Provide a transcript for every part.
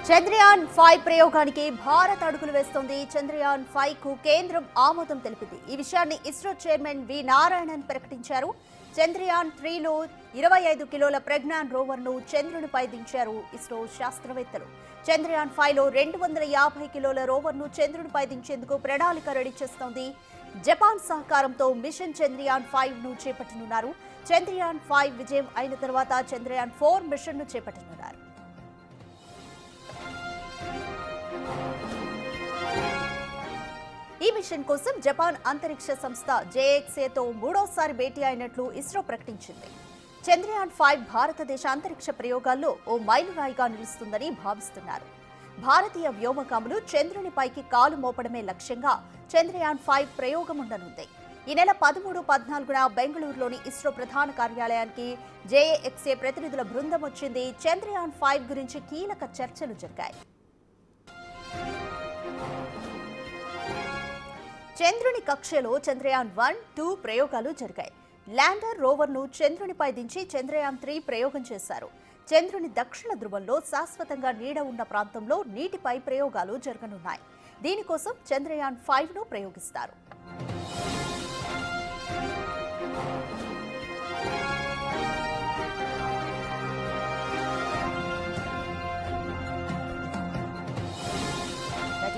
చంద్రయాన్ 5 ప్రయోగానికి భారత్ అడుగులు వేస్తోంది. చంద్రయాన్ 5 కు కేంద్రం ఆమోదం తెలిపింది. ఈ విషయాన్ని ఇస్రో చైర్మన్ వి నారాయణన్ ప్రకటించారు. చంద్రయాన్ 3లో 25 కిలోల ప్రజ్ఞాన్ రోవర్ను చంద్రునిపై దించారు ఇస్రో శాస్త్రవేత్తలు. చంద్రయాన్ 5లో 250 కిలోల రోవర్ను చంద్రునిపై దించేందుకు ప్రణాళిక రెడీ చేస్తోంది. జపాన్ సహకారంతో మిషన్ చంద్రయాన్ 5ను చేపట్టనున్నారు. చంద్రయాన్ 5 విజయం అయిన తర్వాత చంద్రయాన్ 4 మిషన్ను చేపట్టనున్నారు. ఈ మిషన్ కోసం జపాన్ అంతరిక్ష సంస్థ జేఎక్స్ఏతో మూడోసారి భేటీ అయినట్లు ఇస్రో ప్రకటించింది. చంద్రయాన్ 5 భారతదేశ అంతరిక్ష ప్రయోగాల్లో ఓ మైలురాయిగా నిలుస్తుందని భావిస్తున్నారు. భారతీయ వ్యోమగాములు చంద్రునిపైకి కాలు మోపడమే లక్ష్యంగా చంద్రయాన్ 5 ప్రయోగం ఉండనుంది. ఈ నెల 13, 14న బెంగళూరులోని ఇస్రో ప్రధాన కార్యాలయానికి జేఎక్స్ఏ ప్రతినిధుల బృందం వచ్చింది. చంద్రయాన్ 5 గురించి కీలక చర్చలు జరిగాయి. చంద్రుని కక్షలో చంద్రయాన్ 1, 2 ప్రయోగాలు జరిగాయి. ల్యాండర్ రోవర్ను చంద్రునిపై దించి చంద్రయాన్ 3 ప్రయోగం చేశారు. చంద్రుని దక్షిణ ధ్రువంలో శాశ్వతంగా నీడ ఉన్న ప్రాంతంలో నీటిపై ప్రయోగాలు జరగనున్నాయి. దీనికోసం చంద్రయాన్ 5ను ప్రయోగిస్తారు.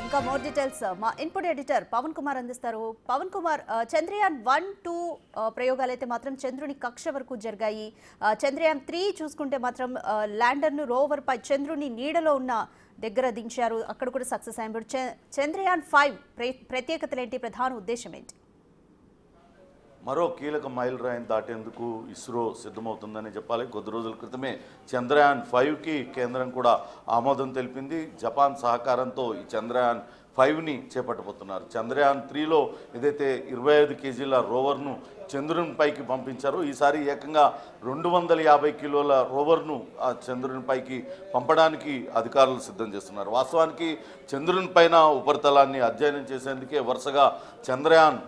ఇంకా మోర్ డీటెయిల్స్ మా ఇన్పుట్ ఎడిటర్ పవన్ కుమార్ అందిస్తారు. పవన్ కుమార్, చంద్రయాన్ 1, 2 ప్రయోగాలు అయితే మాత్రం చంద్రుని కక్ష వరకు జరిగాయి. చంద్రయాన్ 3 చూసుకుంటే మాత్రం ల్యాండర్ను రోవర్ పై చంద్రుని నీడలో ఉన్న దగ్గర దించారు. అక్కడ కూడా సక్సెస్ అయ్యారు. చంద్రయాన్ 5 ప్రత్యేకతలు ఏంటి, ప్రధాన ఉద్దేశం ఏంటి? మరో కీలక మైలురాయిని దాటేందుకు ఇస్రో సిద్ధమవుతుందని చెప్పాలి. కొద్ది రోజుల క్రితమే చంద్రయాన్ 5కి కేంద్రం కూడా ఆమోదం తెలిపింది. జపాన్ సహకారంతో ఈ చంద్రయాన్ 5ని చేపట్టబోతున్నారు. చంద్రయాన్ 3లో ఏదైతే 25 కేజీల రోవర్ను చంద్రునిపైకి పంపించారో ఈసారి ఏకంగా 250 కిలోల రోవర్ను ఆ చంద్రునిపైకి పంపడానికి అధికారులు సిద్ధం చేస్తున్నారు. వాస్తవానికి చంద్రునిపైన ఉపరితలాన్ని అధ్యయనం చేసేందుకే వరుసగా చంద్రయాన్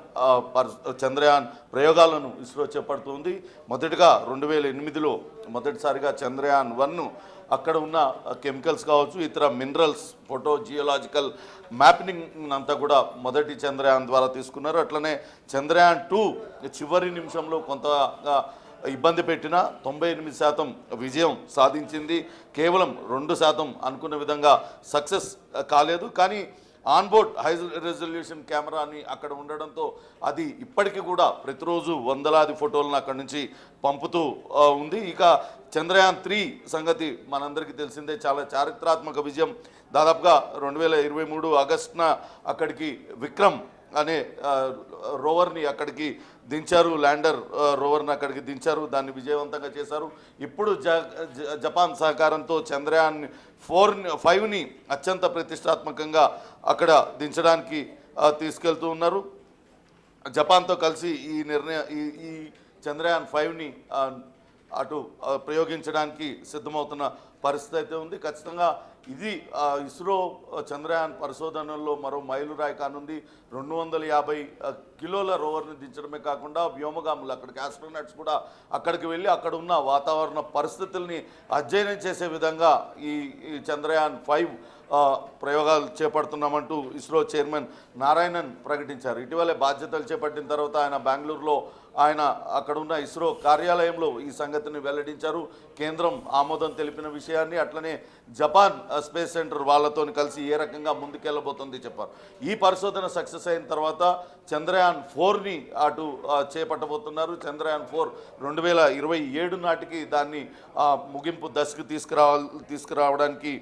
ప్రయోగాలను ఇస్రో చేపడుతుంది. మొదటిగా 2008లో మొదటిసారిగా చంద్రయాన్ 1ను అక్కడ ఉన్న కెమికల్స్ కావచ్చు, ఇతర మినరల్స్, ఫోటో జియోలాజికల్ మ్యాపింగ్ అంతా కూడా మొదటి చంద్రయాన్ ద్వారా తీసుకున్నారు. అట్లనే చంద్రయాన్ 2 చివరి నిమిషంలో కొంతగా ఇబ్బంది పెట్టిన 98% విజయం సాధించింది. కేవలం 2% అనుకున్న విధంగా సక్సెస్ కాలేదు. కానీ ఆన్బోర్డ్ హై రెజల్యూషన్ కెమెరాని అక్కడ ఉండడంతో అది ఇప్పటికీ కూడా ప్రతిరోజు వందలాది ఫోటోలను అక్కడి నుంచి పంపుతూ ఉంది. ఇక చంద్రయాన్ 3 సంగతి మనందరికీ తెలిసిందే. చాలా చారిత్రాత్మక విజయం. దాదాపుగా 2023 ఆగస్టున అక్కడికి విక్రమ్ అనే రోవర్ని అక్కడికి దించారు. ల్యాండర్ రోవర్ని అక్కడికి దించారు. దాన్ని విజయవంతంగా చేశారు. ఇప్పుడు జపాన్ సహకారంతో చంద్రయాన్ 5ని అత్యంత ప్రతిష్టాత్మకంగా అక్కడ దించడానికి తీసుకెళ్తూ ఉన్నారు. జపాన్తో కలిసి ఈ చంద్రయాన్ 5ని అటు ప్రయోగించడానికి సిద్ధమవుతున్న పరిస్థితి అయితే ఉంది. ఖచ్చితంగా ఇది ఇస్రో చంద్రయాన్ పరిశోధనల్లో మరో మైలురాయి కానుంది. 250 కిలోల రోవర్ని దించడమే కాకుండా వ్యోమగాములు, అక్కడికి ఆస్ట్రోనాట్స్ కూడా అక్కడికి వెళ్ళి అక్కడ ఉన్న వాతావరణ పరిస్థితుల్ని అధ్యయనం చేసే విధంగా ఈ చంద్రయాన్ 5 ప్రయోగాలు చేపడుతున్నామంటూ ఇస్రో చైర్మన్ నారాయణన్ ప్రకటించారు. ఇటీవలే బాధ్యతలు చేపట్టిన తర్వాత ఆయన బెంగళూరులో అక్కడున్న ఇస్రో కార్యాలయంలో ఈ సంగతిని వెల్లడించారు. కేంద్రం ఆమోదం తెలిపిన విషయాన్ని, అట్లనే జపాన్ స్పేస్ సెంటర్ వాళ్ళతో కలిసి ఏ రకంగా ముందుకెళ్ళబోతుంది చెప్పారు. ఈ పరిశోధన సక్సెస్ అయిన తర్వాత చంద్రయాన్ 4ని అటు చేపట్టబోతున్నారు. చంద్రయాన్ 4 2027 నాటికి దాన్ని ముగింపు దశకు తీసుకురావడానికి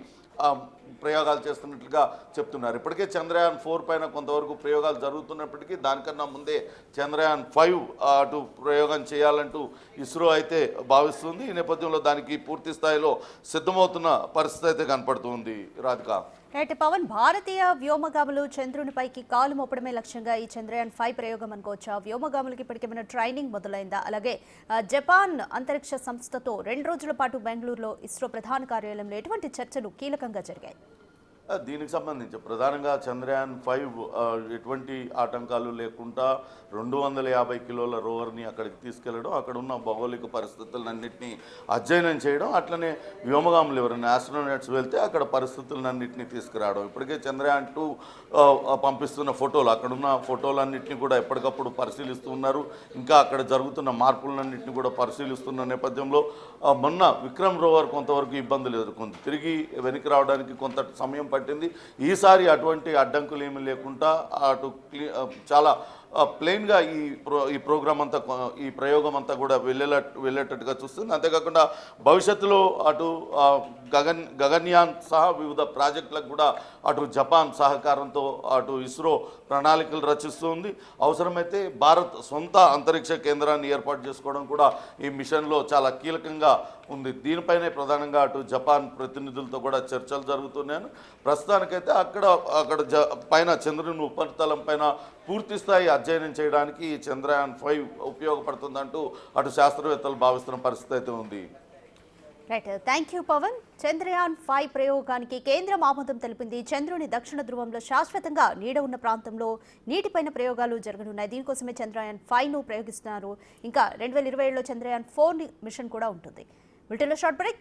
ప్రయోగాలు చేస్తున్నట్లుగా చెప్తున్నారు. ఇప్పటికే చంద్రయాన్ 4 పైన కొంతవరకు ప్రయోగాలు జరుగుతున్నప్పటికీ దానికన్నా ముందే చంద్రయాన్ 5 అటు ప్రయోగం చేయాలంటూ ఇస్రో అయితే భావిస్తుంది. ఈ నేపథ్యంలో దానికి పూర్తి స్థాయిలో సిద్ధమవుతున్న పరిస్థితి అయితే కనపడుతుంది. రాధిక, రైట్ పవన్, భారతీయ వ్యోమగాములు చంద్రునిపైకి కాలు మోపడమే లక్ష్యంగా ఈ చంద్రయాన్ 5 ప్రయోగం అనుకోవచ్చా? వ్యోమగాములకి ఇప్పటికేమైనా ట్రైనింగ్ మొదలైందా? అలాగే జపాన్ అంతరిక్ష సంస్థతో 2 రోజుల పాటు బెంగళూరులో ఇస్రో ప్రధాన కార్యాలయంలో ఎటువంటి చర్చలు కీలకంగా జరిగాయి? దీనికి సంబంధించి ప్రధానంగా చంద్రయాన్-5 ఎటువంటి ఆటంకాలు లేకుండా 250 కిలోల రోవర్ని అక్కడికి తీసుకెళ్లడం, అక్కడ ఉన్న భౌగోళిక పరిస్థితులన్నింటినీ అధ్యయనం చేయడం, అట్లనే వ్యోమగాములు ఎవరైనా ఆస్ట్రోనట్స్ వెళ్తే అక్కడ పరిస్థితులన్నింటినీ తీసుకురావడం. ఇప్పటికే చంద్రయాన్-2 పంపిస్తున్న ఫోటోలు, అక్కడున్న ఫోటోలన్నింటినీ కూడా ఎప్పటికప్పుడు పరిశీలిస్తూ ఉన్నారు. ఇంకా అక్కడ జరుగుతున్న మార్పులన్నింటినీ కూడా పరిశీలిస్తున్న నేపథ్యంలో మొన్న విక్రమ్ రోవర్ కొంతవరకు ఇబ్బందులు ఎదుర్కొంది, తిరిగి వెనక్కి రావడానికి కొంత సమయం పట్టింది. ఈసారి అటువంటి అడ్డంకులు ఏమీ లేకుండా అటు చాలా ప్లెయిన్గా ఈ ప్రోగ్రామ్ అంతా, ఈ ప్రయోగం అంతా కూడా వెళ్ళేటట్టుగా చూస్తుంది. అంతేకాకుండా భవిష్యత్తులో అటు గగన్యాన్ సహా వివిధ ప్రాజెక్టులకు కూడా అటు జపాన్ సహకారంతో అటు ఇస్రో ప్రణాళికలు రచిస్తుంది. అవసరమైతే భారత్ సొంత అంతరిక్ష కేంద్రాన్ని ఏర్పాటు చేసుకోవడం కూడా ఈ మిషన్లో చాలా కీలకంగా ఉంది. దీనిపైనే ప్రధానంగా అటు జపాన్ ప్రతినిధులతో కూడా చర్చలు జరుగుతున్నాయని, ప్రస్తుతానికైతే అక్కడ పైన చంద్రుని ఉపరితలం పైన పూర్తి స్థాయి అధ్యయనం చేయడానికి ఈ చంద్రయాన్-5 ఉపయోగపడుతుందంటూ అటు శాస్త్రవేత్తలు భావిస్తున్న పరిస్థితి అయితే ఉంది. Right, thank you Pavan. Chandrayaan ప్రయోగానికి కేంద్రం ఆమోదం తెలిపింది. చంద్రుని దక్షిణ ధ్రువంలో శాశ్వతంగా నీడ ఉన్న ప్రాంతంలో నీటిపైన ప్రయోగాలు జరగనున్నాయి. దీనికోసమే చంద్రయాన్-5ను ప్రయోగిస్తున్నారు. ఇంకా 2027లో చంద్రయాన్-4 మిషన్ కూడా ఉంటుంది. వీటిలో షార్ట్ బ్రేక్